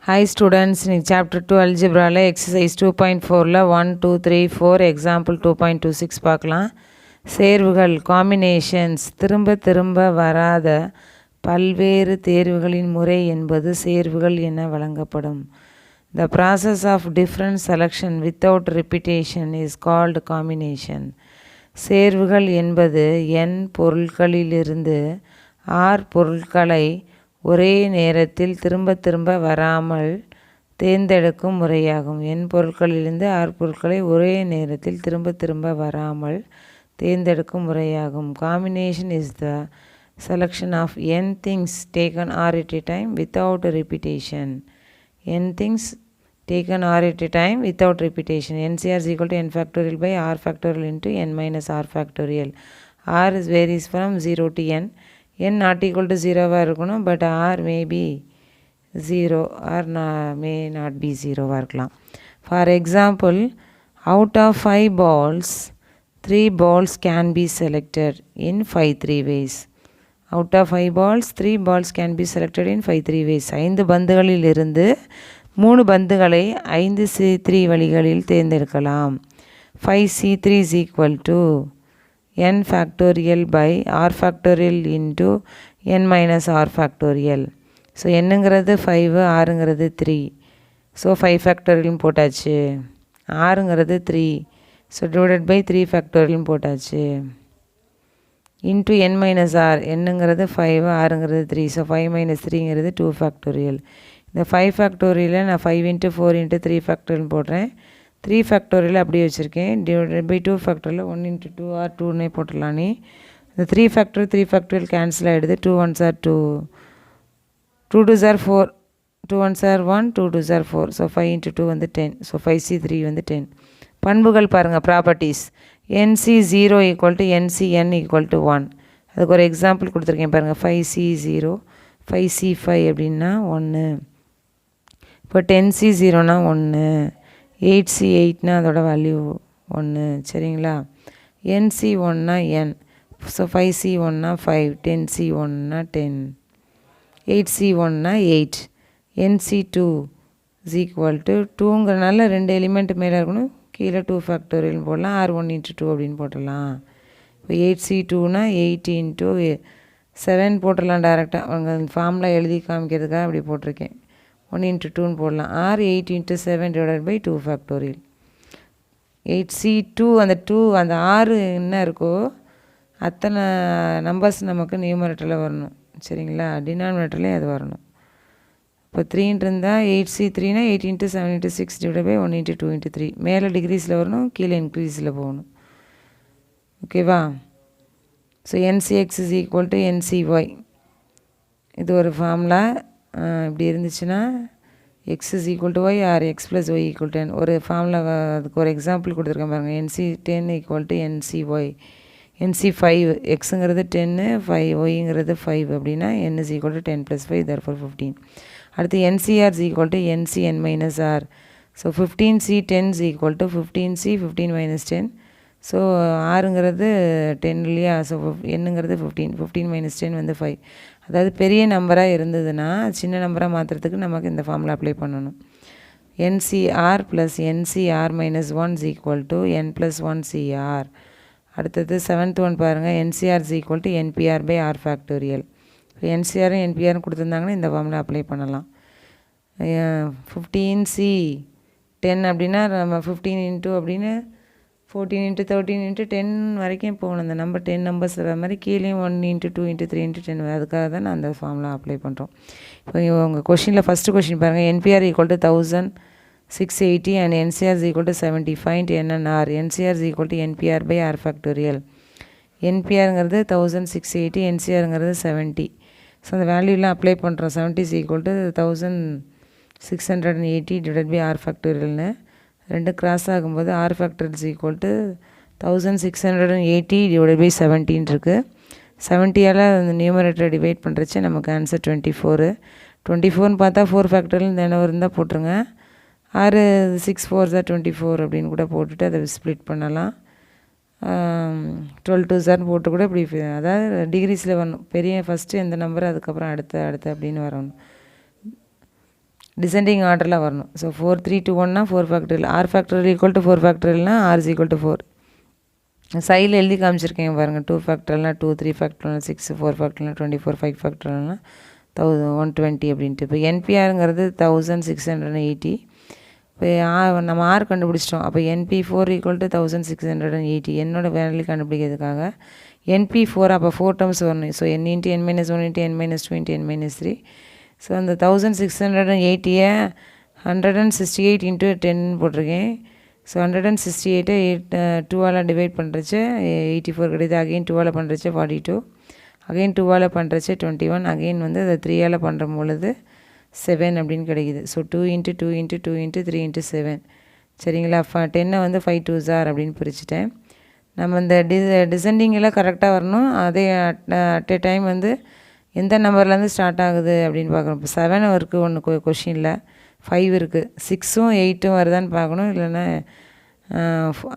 Hi students, in chapter 2 algebra exercise 2.4 1 2 3 4 example 2.26 பார்க்கலாம். சேர்வுகள் combinations திரும்ப திரும்ப வராத பல்வேறு தேர்வுகளின் முறை என்பது சேர்வுகள் என வழங்கப்படும். The process of different selection without repetition is called combination. சேர்வுகள் என்பது n பொருட்களிலிருந்து r பொருட்களை ஒரே நேரத்தில் திரும்ப திரும்ப வராமல் தேர்ந்தெடுக்கும் முறையாகும். n பொருட்களிலிருந்து r பொருட்களை ஒரே நேரத்தில் திரும்ப திரும்ப வராமல் தேர்ந்தெடுக்கும் முறையாகும். Combination is the selection of n things taken r at a time without repetition. n things taken r at a time without repetition. NCR is equal to n factorial by r factorial into n minus r factorial. r varies from 0 to n. n not equal to 0 இருக்கணும், but r may be 0 or may not be 0 இருக்கலாம். For example, out of 5 balls, 3 balls can be selected in 3 ways. Out of 5 balls, 3 balls can be selected in 3 ways. 5 பந்துகளில் இருந்து 3 பந்துகளை 5C3 வழிகளில் தேர்ந்தெடுக்கலாம். 5C3 is equal to n factorial by r factorial into n minus r factorial. So என்னங்கிறது 5, ஆறுங்கிறது 3. So 5 ஃபேக்டோரியலும் போட்டாச்சு. ஆறுங்கிறது 3. So divided by 3 ஃபேக்டோரியலும் போட்டாச்சு. Into n minus R, என்னங்கிறது 5, ஆறுங்கிறது 3. ஸோ 5 மைனஸ் 3ங்கிறது 2 ஃபேக்டோரியல். இந்த 5 ஃபேக்டோரியலை நான் 5 இன்ட்டு 4 இன்ட்டு 3 ஃபேக்டோரியல் போடுறேன். 3 ஃபேக்டோரியல் அப்படியே வச்சுருக்கேன். Divided by 2 factorial 1 into 2 or 2னே போட்டுடலாம். நீ இந்த 3 ஃபேக்டோரியல் கேன்சல் ஆகிடுது. 2 1s are 2, 2 2s are 4, 2 1s are 1, 2 2s are 4. So 5 into 2 வந்து 10. ஸோ 5C3 வந்து 10. பண்புகள் பாருங்கள், properties. NC0 equal to NCN equal to 1. அதுக்கு ஒரு எக்ஸாம்பிள் கொடுத்துருக்கேன் பாருங்கள். 5C0 5C5 அப்படின்னா 1. இப்போ 10C0னா 1, 8C8னா அதோட வேல்யூ 1. சரிங்களா? NC1னா n. ஸோ 5C1னா 5, 10C1னா 10, 8C1னா 8. NC2 is equal to 2ங்கிறனால 2 எலிமெண்ட் மேலே இருக்கணும், கீழே 2 ஃபேக்டோரியல் போடலாம். R1 இன்ட்டு 2 அப்படின்னு போட்டலாம். இப்போ 8C2னா 8 இன்ட்டு 7 போட்டுடலாம் டேரெக்டாக. அவங்க ஃபார்முலா எழுதி காமிக்கிறதுக்காக அப்படி போட்டிருக்கேன். 1 இன்ட்டு 2ன்னு போடலாம். Or 8 into 7 divided by 2 factorial. 8C2 அந்த 2 அந்த 6 என்ன இருக்கோ அத்தனை நம்பர்ஸ் நமக்கு நியூமரேட்டரில் வரணும். சரிங்களா? டினாமினேட்டர்லேயும் அது வரணும். இப்போ 3 இருந்தால் 8C3னா 8 into 7 into 6 divide by 1 into 2 into 3. மேலே டிகிரீஸில் வரணும், கீழே இன்க்ரீஸில் போகணும். ஓகேவா? So NCX is equal to NCY. இது ஒரு ஃபார்முலா. இப்படி இருந்துச்சுன்னா x is equal to y or x plus y equal to n. ஒரு ஃபார்முலா, அதுக்கு ஒரு எக்ஸாம்பிள் கொடுத்துருக்கேன் பாருங்கள். NC10 equal to NCY. NC5 எக்ஸுங்கிறது 10, 5 ஒய்ங்கிறது 5 அப்படின்னா n is equal to 10 + 5 therefore 15. அடுத்து NCR is equal to NCN minus R. So 15C10 is equal to 15C 15 minus 10. So ஆறுங்கிறது 10 இல்லையா? ஸோ என்னங்கிறது 15, 15 மைனஸ் 10 வந்து 5. அதாவது பெரிய நம்பராக இருந்ததுன்னா சின்ன நம்பராக மாற்றுறதுக்கு நமக்கு இந்த ஃபார்முலா அப்ளை பண்ணணும். NCR plus NCR minus 1 is equal to n plus 1CR. அடுத்தது 7th ஒன் பாருங்கள். NCR is equal to NPR by R factorial. இப்போ NCRம் NPRம் கொடுத்துருந்தாங்கன்னா இந்த ஃபார்முலா அப்ளை பண்ணலாம். 15C10 அப்படின்னா நம்ம 15 இன்ட்டு அப்படின்னு 14 இன்ட்டு 13 இன்ட்டு 10 வரைக்கும் போகணும். அந்த நம்பர் 10 நம்பர்ஸ் வர மாதிரி கீழேயும் 1 இன்ட்டு 2 இன்ட்டு 3 இன்ட்டு 10. அதுக்காக தான் நான் அந்த ஃபார்முலா அப்ளை பண்ணுறோம். இப்போ உங்கள் கொஷினில் ஃபஸ்ட்டு கொஷின் பாருங்கள். NPR equal to 1680 and NCR is equal to 70. Find N and R. NCR is equal to NPR by R factorial. NPRங்கிறது 1680, NCRங்கிறது 70. ஸோ அந்த வேல்யூலாம் அப்ளை பண்ணுறோம். 70 is equal to 1680 divide by R ஃபேக்டோரியல்னு ரெண்டு கிராஸ் ஆகும்போது R factorial is equal to 1680 divide by 17 இருக்குது. 70யால் அந்த நியூமரேட்டரை டிவைட் பண்ணுறச்சு நமக்கு ஆன்சர் 24. 24ன்னு பார்த்தா 4 ஃபேக்டரியல் தினம் இருந்தால் போட்டுருங்க. 6 6 4s are 24 அப்படின்னு கூட போட்டுட்டு அதை ஸ்ப்ளிட் பண்ணலாம். 12 2s are போட்டு கூட இப்படி, அதாவது டிகிரீஸில் வரணும். பெரிய ஃபஸ்ட்டு எந்த நம்பர், அதுக்கப்புறம் அடுத்த அப்படின்னு வரணும். டிசெண்டிங் ஆர்டரில் வரணும். ஸோ 4 3 2 1னா 4 factorial, R factorial equal to 4 ஃபேக்டரியல்னா ஆர் இஸ் ஈக்குவல் டு 4. சைடில் எழுதி காமிச்சிருக்கேன் பாருங்கள். 2 ஃபேக்டரியல்னா 2, 3 ஃபேக்டரியல்னா 6, 4 ஃபேக்டரியல்னா 24, 5 ஃபேக்டரியல்னா 120 அப்படின்ட்டு. இப்போ என்பிஆருங்கிறது 1680. இப்போ நம்ம ஆர் கண்டுபிடிச்சிட்டோம். அப்போ NP4 ஈக்குவல் டு 1680. என்னோடய வேல்யூ கண்டுபிடிக்கிறதுக்காக NP4 அப்போ 4 டேர்ம்ஸ் வரணும். So n into n minus 1 into n minus 2 into n minus 3. So அந்த 1680 168 இன்ட்டு 10 போட்டிருக்கேன். ஸோ 168 2ஆல் டிவைட் பண்ணுறச்சு 84 கிடையாது. அகெயின் 2ஆல் பண்ணுறச்சு 42, அகெயின் 2ஆல் பண்ணுறச்சு 21, அகெயின் வந்து அதை 3ஆல் பண்ணுற பொழுது 7 அப்படின்னு கிடைக்குது. So 2 into 2 into 2 into 3 into 7. சரிங்களா? 10 வந்து 5 2s அப்படின்னு பிரிச்சுட்டேன். நம்ம இந்த டிசெண்டிங்கெல்லாம் கரெக்டாக வரணும். அதே அட் எ டைம் வந்து எந்த நம்பர்லேருந்து ஸ்டார்ட் ஆகுது அப்படின்னு பார்க்கணும். இப்போ 7 இருக்குது ஒன்று கொஷினில், 5 இருக்குது, 6ம் 8ம் வருதான்னு பார்க்கணும். இல்லைன்னா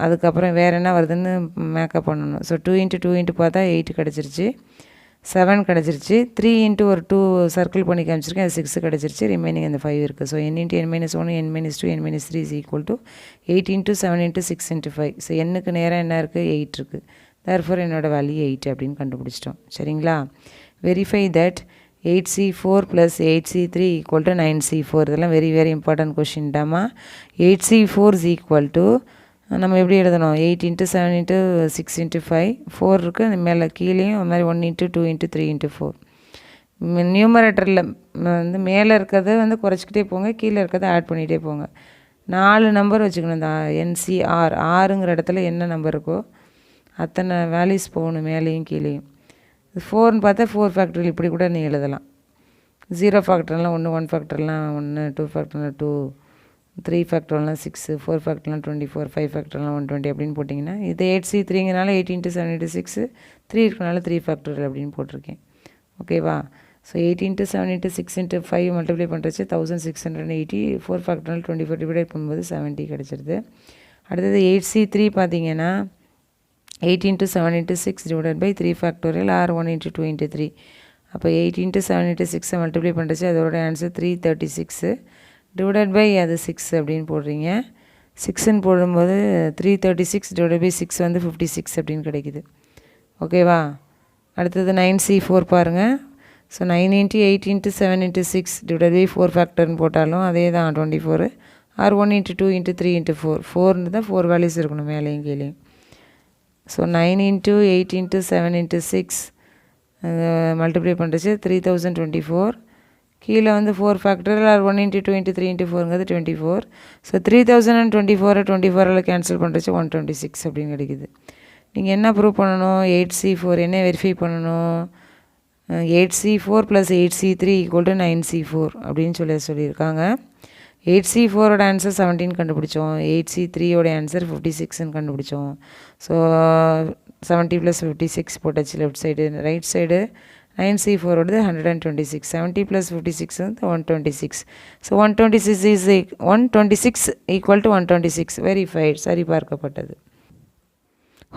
அதுக்கப்புறம் வேறு என்ன வருதுன்னு மேக்கப் பண்ணணும். ஸோ 2 இன்ட்டு 2 இன்ட்டு பார்த்தா 8 கிடச்சிருச்சு, 7 கிடச்சிருச்சு. 3 இன்ட்டு ஒரு 2 சர்க்கிள் பண்ணி காமிச்சிருக்கேன், அது 6 கிடச்சிருச்சு. ரிமைனிங் அந்த 5 இருக்குது. So n into n minus 1 n minus 2 n minus 3 is equal to 8 into 7 into 6 into 5. So என்னுக்கு நேராக என்ன இருக்குது? 8 இருக்குது. தேர்ஃபோர் என்னோடய வேல்யூ 8 அப்படின்னு கண்டுபிடிச்சிட்டோம். சரிங்களா? Verify that 8C4 + 8C3 equal to 9C4. இதெல்லாம் வெரி வெரி இம்பார்ட்டன்ட் கொஷின்டாமா. 8C4 இஸ் ஈக்குவல் டு நம்ம எப்படி எழுதணும்? 8 இன்ட்டு 7 இன்ட்டு 6 இன்ட்டு 5, 4 இருக்குது மேலே கீழேயும் அது மாதிரி 1 இன்ட்டு 2 இன்ட்டு 3 இன்ட்டு 4. நியூமரேட்டரில் வந்து மேலே இருக்கிறத வந்து குறைச்சிக்கிட்டே போங்க, கீழே இருக்கிறத ஆட் பண்ணிகிட்டே போங்க. 4 நம்பர் வச்சுக்கணும். இந்த NCR ஆறுங்கிற இடத்துல என்ன நம்பர் இருக்கோ அத்தனை வேல்யூஸ் போகணும், மேலேயும் கீழேயும். 4ன்னு பார்த்தா 4 ஃபேக்டரியல் இப்படி கூட நீ எழுதலாம். 0 ஃபேக்டர்லாம் 1, 1 ஃபேக்டர்லாம் 1, 2 ஃபேக்டர்லாம் 2, 3 ஃபேக்டர்லாம் 6, 4 ஃபேக்டர்லாம் 24, 5 ஃபேக்டர்லாம் 120 அப்படின்னு போட்டிங்கன்னா, இது 8C3ங்கனால 8 இன்ட்டு 7 இன்ட்டு 6, 3 இருக்கனால 3 ஃபேக்டரியல் அப்படின்னு போட்டிருக்கேன். ஓகேவா? So 8 into 7 into 6 into 5 multiply பண்ணுறச்சு 1680. 4 ஃபேக்டர்னால் 24 டிவைட் பண்ணும்போது 70 கிடச்சிருது. அடுத்தது 8C3 பார்த்தீங்கன்னா 8 into 7 into 6 divided by 3 factorial or 1 into 2 into 3. அப்போ 8 இன்ட்டு 7 இன்ட்டு 6 மல்டிப்ளை பண்ணுறச்சு அதோட ஆன்சர் 336 டிவைடட் பை அது 6 அப்படின்னு போடுறீங்க. 6ன்னு போடும்போது 336 டிவைடட் பை 6 வந்து 56 அப்படின்னு கிடைக்குது. ஓகேவா? அடுத்தது 9C4 பாருங்கள். So 9 into 8 into 7 into 6 divided by 4 ஃபேக்டர்னு போட்டாலும் அதே தான் 24, ஆர் 1 இன்ட்டு 2 இன்ட்டு 3 இன்ட்டு 4. 4ன்னு தான் 4 வேல்யூஸ் இருக்கணும் மேலேயும் கீழேயும். So 9 into 8 into 7 into 6 multiply பண்ணுறச்சு 3024. கீழே வந்து 4 factorial or 1 into 2 into 3 into 4ங்கிறது 24. ஸோ 3024 24ஆல் கேன்சல் பண்ணுறச்சு 126 அப்படின்னு கிடைக்குது. நீங்கள் என்ன ப்ரூவ் பண்ணணும்? 8C4 என்ன வெரிஃபை பண்ணணும்? 8C4 + 8C3 equal to 9C4 அப்படின்னு சொல்லியிருக்காங்க. 8C4ஓட ஆன்சர் 17 கண்டுபிடிச்சோம், 8C3ஓட ஆன்சர் 56ன்னு கண்டுபிடிச்சோம். ஸோ 70 + 56 போட்டாச்சு லெஃப்ட் சைடு. ரைட் சைடு 9C4ஓடது 126, 70 + 56 வந்து 126. ஸோ 126 ஈக்குவல் டு 126 வெரிஃபைட், சரி பார்க்கப்பட்டது.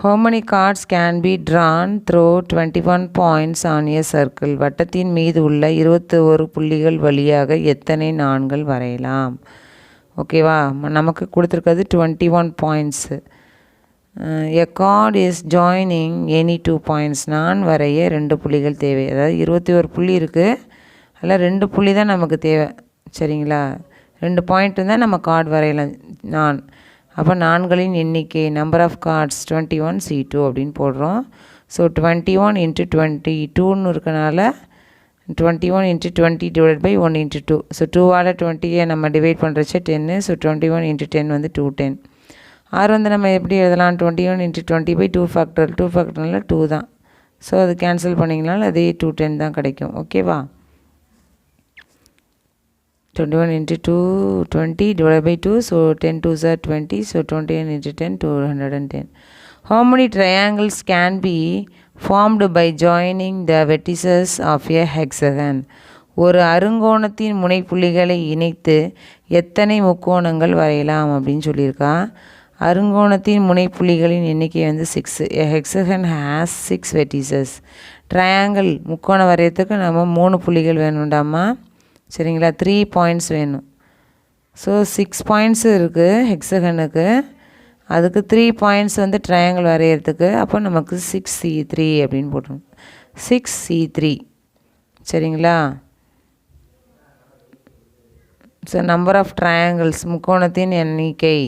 How many cards can be drawn through 21 points on a circle? வட்டத்தின் மீது உள்ள 21 புள்ளிகள் வழியாக எத்தனை நான்கள் வரையலாம்? ஓகேவா? நமக்கு கொடுத்துருக்கிறது 21 points. A card is joining any 2 points. நான் வரைய 2 புள்ளிகள் தேவை. அதாவது 21 புள்ளி இருக்குது, அதில் 2 புள்ளி தான் நமக்கு தேவை. சரிங்களா? 2 பாயிண்ட் இருந்தால் நம்ம கார்டு வரையலாம். நான் அப்போ நான்களின் எண்ணிக்கை நம்பர் ஆஃப் கார்ட்ஸ் 21 C2 அப்படின்னு போடுறோம். ஸோ 21 இன்ட்டு 22ன்னு இருக்கனால 21 into 20 divide by 1 into 2. So 2ஆல் 20 நம்ம டிவைட் பண்ணுறச்சே 10. ஸோ 21 இன்ட்டு 10 வந்து 210. ஆர் வந்து நம்ம எப்படி எழுதலாம்? 21 இன்ட்டு 20 பை 2 ஃபேக்டர். 2 ஃபேக்டர்னால 2 தான். ஸோ அது கேன்சல் பண்ணிங்கனால அதே 210 தான் கிடைக்கும். ஓகேவா? 21 into 2, 20 divided by 2, so 10 2s are 20, so 21 into 10, 210. How many triangles can be formed by joining the vertices of a hexagon? ஒரு அருங்கோணத்தின் முனைப்புள்ளிகளை இணைத்து எத்தனை முக்கோணங்கள் வரையலாம் அப்படின்னு சொல்லியிருக்கா. அருங்கோணத்தின் முனைப்புள்ளிகளின் எண்ணிக்கை வந்து 6. A hexagon has 6 vertices. Triangle முக்கோணம் வரையறதுக்கு நம்ம 3 புள்ளிகள் வேணுண்டாமா. சரிங்களா? 3 பாயிண்ட்ஸ் வேணும். ஸோ 6 பாயிண்ட்ஸு இருக்குது ஹெக்ஸகனுக்கு, அதுக்கு 3 பாயிண்ட்ஸ் வந்து ட்ரையாங்கிள் வரைகிறதுக்கு. அப்போ நமக்கு 6C3 அப்படின்னு போட்டுருவோம். 6C3 சரிங்களா. ஸோ நம்பர் ஆஃப் ட்ரையாங்கிள்ஸ் முக்கோணத்தின் எண்ணிக்கை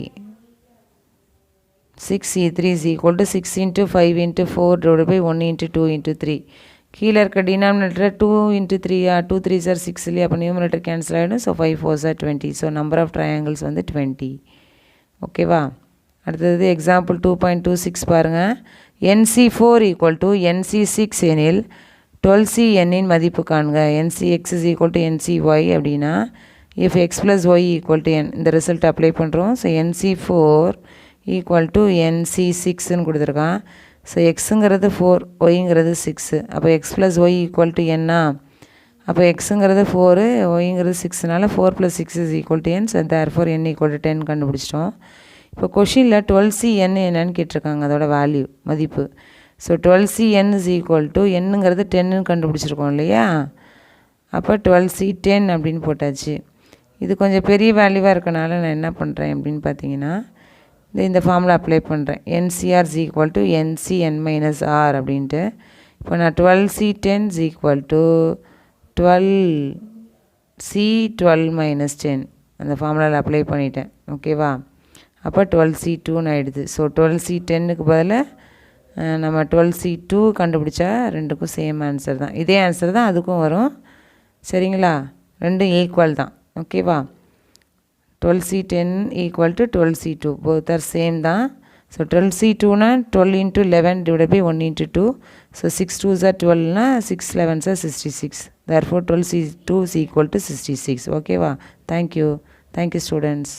6C3 is equal to 6 into 5 into 4 divided by 1 into 2 into 3. கீழே இருக்க டினாமினேட்டர் 2 into 3 2 3s are 6 இல்லையா, அப்போ நியூமரேட்டர் கேன்சல் ஆகிடும். So 5 4s are 20. So number of triangles வந்து 20. ஓகேவா. அடுத்தது எக்ஸாம்பிள் 2.26 பாருங்கள். NC4 ஈக்குவல் டு NC6 எனில் 12C எண்ணின் மதிப்பு காண்க. NCX is equal to NCY அப்படின்னா if x plus y equal to n, இந்த ரிசல்ட் அப்ளை பண்ணுறோம். ஸோ NC4 ஈக்குவல் டு NC6ன்னு கொடுத்துருக்கான். ஸோ எக்ஸுங்கிறது 4, ஒய்ங்கிறது 6. அப்போ x plus y equal to என்னா, அப்போ எக்ஸுங்கிறது 4, ஒய்ங்கிறது 6னால 4 + 6 is equal to n. So therefore n equal to 10 கண்டுபிடிச்சிட்டோம். இப்போ கொஷினில் 12CN என்னன்னு கேட்டிருக்காங்க, அதோட வேல்யூ மதிப்பு. So 12CN is equal to என்னங்கிறது 10ன்னு கண்டுபிடிச்சிருக்கோம் இல்லையா. அப்போ 12C10 அப்படின்னு போட்டாச்சு. இது கொஞ்சம் பெரிய வேல்யூவாக இருக்கனால நான் என்ன பண்ணுறேன் அப்படின்னு பார்த்தீங்கன்னா, இந்த ஃபார்முலா அப்ளை பண்ணுறேன். NCR is equal to NCN minus R அப்படின்ட்டு. இப்போ நான் 12C10 is equal to 12C12 minus 10 அந்த ஃபார்முலாவில் அப்ளை பண்ணிட்டேன். ஓகேவா. அப்போ 12C2ன்னு ஆகிடுது. ஸோ 12C10க்கு பதில் நம்ம 12C2 கண்டுபிடிச்சா ரெண்டுக்கும் சேம் ஆன்சர் தான், இதே ஆன்சர் தான் அதுக்கும் வரும். சரிங்களா, ரெண்டும் ஈக்குவல் தான். ஓகேவா. 12C10 equal to 12C2 both are same தான். ஸோ 12C2னா 12 into 11 divided by 1 into 2. So 6 2s are 12னா 6 11s are 66. therefore 12C2 is equal to 66. ஓகேவா. Thank you students.